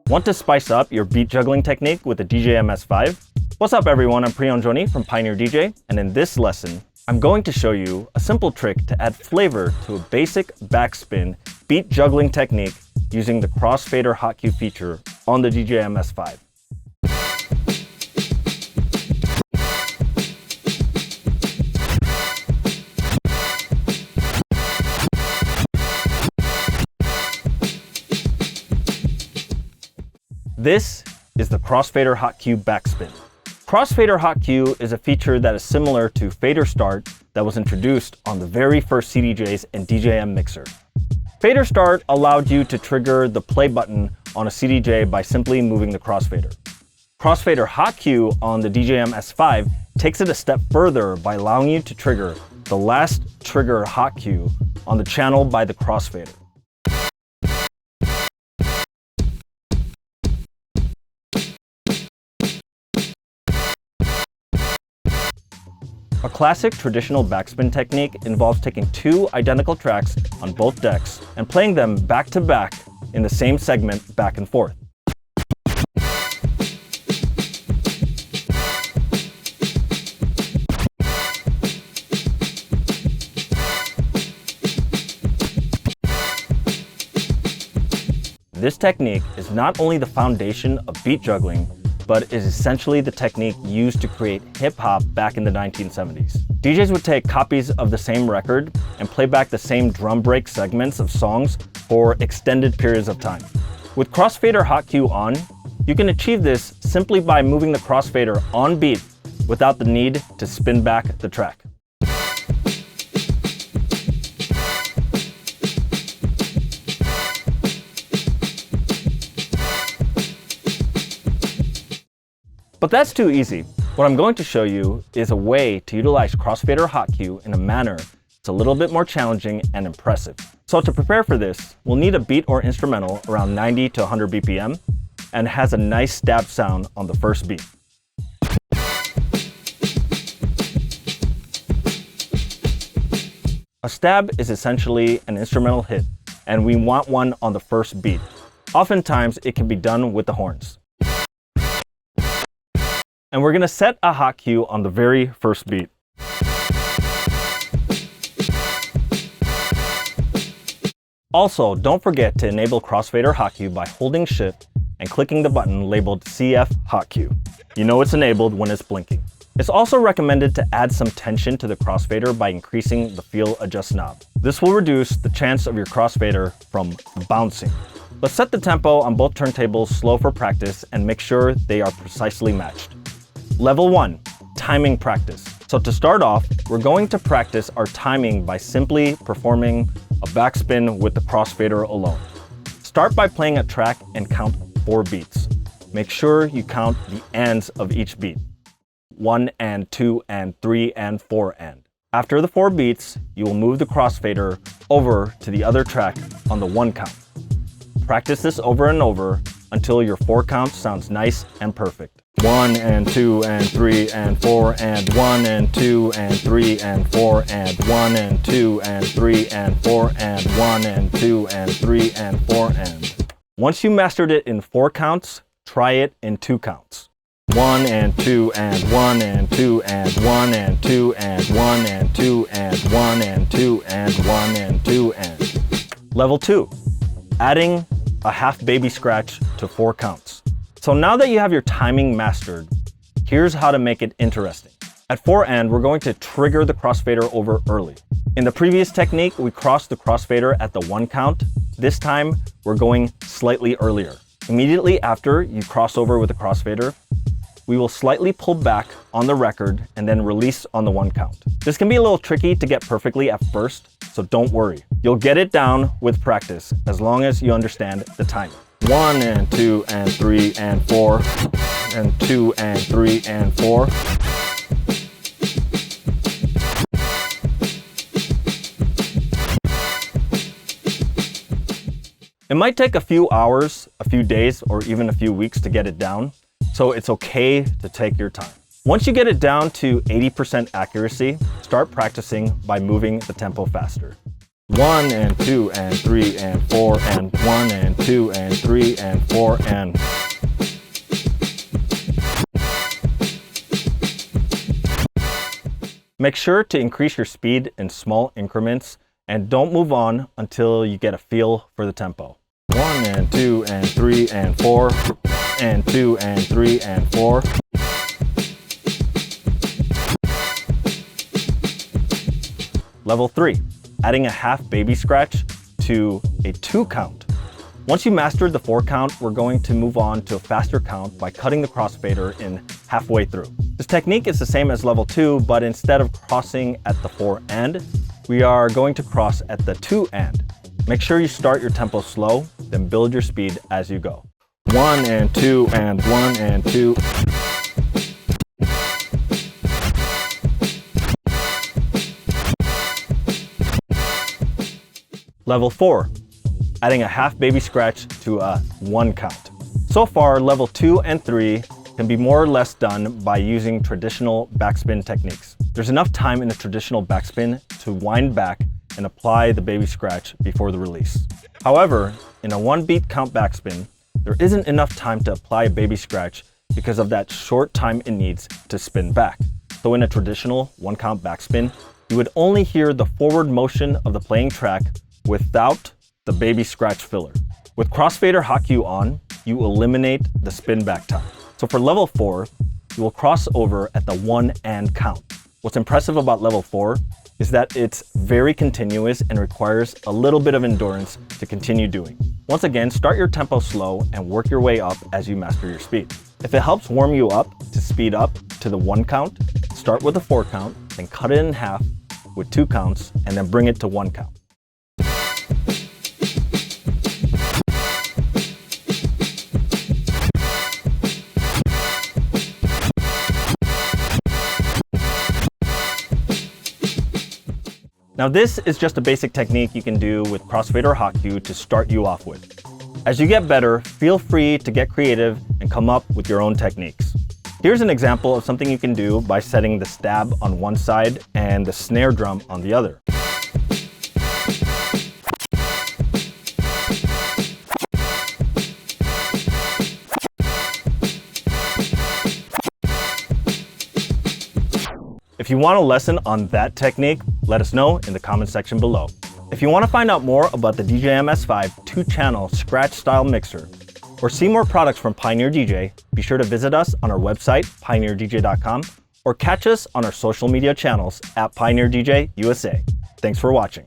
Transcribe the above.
Want to spice up your beat juggling technique with the DJM-S5? What's up everyone, I'm Priyon Joni from Pioneer DJ, and in this lesson, I'm going to show you a simple trick to add flavor to a basic backspin beat juggling technique using the Crossfader hot cue feature on the DJM-S5. This is the Crossfader hot cue backspin. Crossfader hot cue is a feature that is similar to fader start that was introduced on the very first CDJs and DJM mixer. Fader start allowed you to trigger the play button on a CDJ by simply moving the crossfader. Crossfader hot cue on the DJM-S5 takes it a step further by allowing you to trigger the last trigger hot cue on the channel by the crossfader. A classic traditional backspin technique involves taking two identical tracks on both decks and playing them back to back in the same segment back and forth. This technique is not only the foundation of beat juggling, but is essentially the technique used to create hip-hop back in the 1970s. DJs would take copies of the same record and play back the same drum break segments of songs for extended periods of time. With Crossfader hot cue on, you can achieve this simply by moving the crossfader on beat without the need to spin back the track. But that's too easy. What I'm going to show you is a way to utilize Crossfader hot cue in a manner that's a little bit more challenging and impressive. So to prepare for this, we'll need a beat or instrumental around 90 to 100 BPM and has a nice stab sound on the first beat. A stab is essentially an instrumental hit, and we want one on the first beat. Oftentimes, it can be done with the horns. And we're going to set a hot cue on the very first beat. Also, don't forget to enable Crossfader hot cue by holding Shift and clicking the button labeled CF hot cue. You know it's enabled when it's blinking. It's also recommended to add some tension to the crossfader by increasing the feel adjust knob. This will reduce the chance of your crossfader from bouncing. Let's set the tempo on both turntables slow for practice and make sure they are precisely matched. Level 1, timing practice. So to start off, we're going to practice our timing by simply performing a backspin with the crossfader alone. Start by playing a track and count 4 beats. Make sure you count the ands of each beat. 1 and 2 and 3 and 4 and. After the 4 beats, you will move the crossfader over to the other track on the 1 count. Practice this over and over until your 4 count sounds nice and perfect. 1 and 2 and 3 and 4 and 1 and 2 and 3 and 4 and 1 and 2 and 3 and 4 and 1 and 2 and 3 and 4 and. Once you mastered it in 4 counts, try it in 2 counts. 1 and 2 and 1 and 2 and 1 and 2 and 1 and 2 and 1 and 2 and 1 and 2 and. Level 2, adding a half baby scratch to 4 counts. So now that you have your timing mastered, here's how to make it interesting. At 4 and, we're going to trigger the crossfader over early. In the previous technique, we crossed the crossfader at the 1 count. This time, we're going slightly earlier. Immediately after you cross over with the crossfader, we will slightly pull back on the record and then release on the 1 count. This can be a little tricky to get perfectly at first, so don't worry. You'll get it down with practice as long as you understand the timing. 1 and 2 and 3 and 4 and 2 and 3 and 4. It might take a few hours, a few days, or even a few weeks to get it down, so it's okay to take your time. Once you get it down to 80% accuracy, start practicing by moving the tempo faster. 1 and 2 and 3 and 4 and 1 and 2 and 3 and 4 and... Make sure to increase your speed in small increments and don't move on until you get a feel for the tempo. 1 and 2 and 3 and 4 and 2 and 3 and 4. Level 3, adding a half baby scratch to a 2 count. Once you mastered the 4 count, we're going to move on to a faster count by cutting the crossfader in halfway through. This technique is the same as level 2, but instead of crossing at the 4 and, we are going to cross at the 2 and. Make sure you start your tempo slow, then build your speed as you go. 1 and 2 and 1 and 2. Level 4, adding a half baby scratch to a 1 count. So far, level 2 and 3 can be more or less done by using traditional backspin techniques. There's enough time in a traditional backspin to wind back and apply the baby scratch before the release. However, in a 1-beat count backspin, there isn't enough time to apply a baby scratch because of that short time it needs to spin back. So in a traditional 1-count backspin, you would only hear the forward motion of the playing track without the baby scratch filler. With Crossfader hot cue on, you eliminate the spin back time. So for level 4, you will cross over at the 1 and count. What's impressive about level 4 is that it's very continuous and requires a little bit of endurance to continue doing. Once again, start your tempo slow and work your way up as you master your speed. If it helps warm you up to speed up to the 1 count, start with a 4 count, then cut it in half with 2 counts, and then bring it to 1 count. Now this is just a basic technique you can do with Crossfader hot cue to start you off with. As you get better, feel free to get creative and come up with your own techniques. Here's an example of something you can do by setting the stab on one side and the snare drum on the other. If you want a lesson on that technique, let us know in the comment section below. If you want to find out more about the DJM-S5 2-channel scratch style mixer or see more products from Pioneer DJ, be sure to visit us on our website, pioneerdj.com, or catch us on our social media channels at Pioneer DJ USA. Thanks for watching.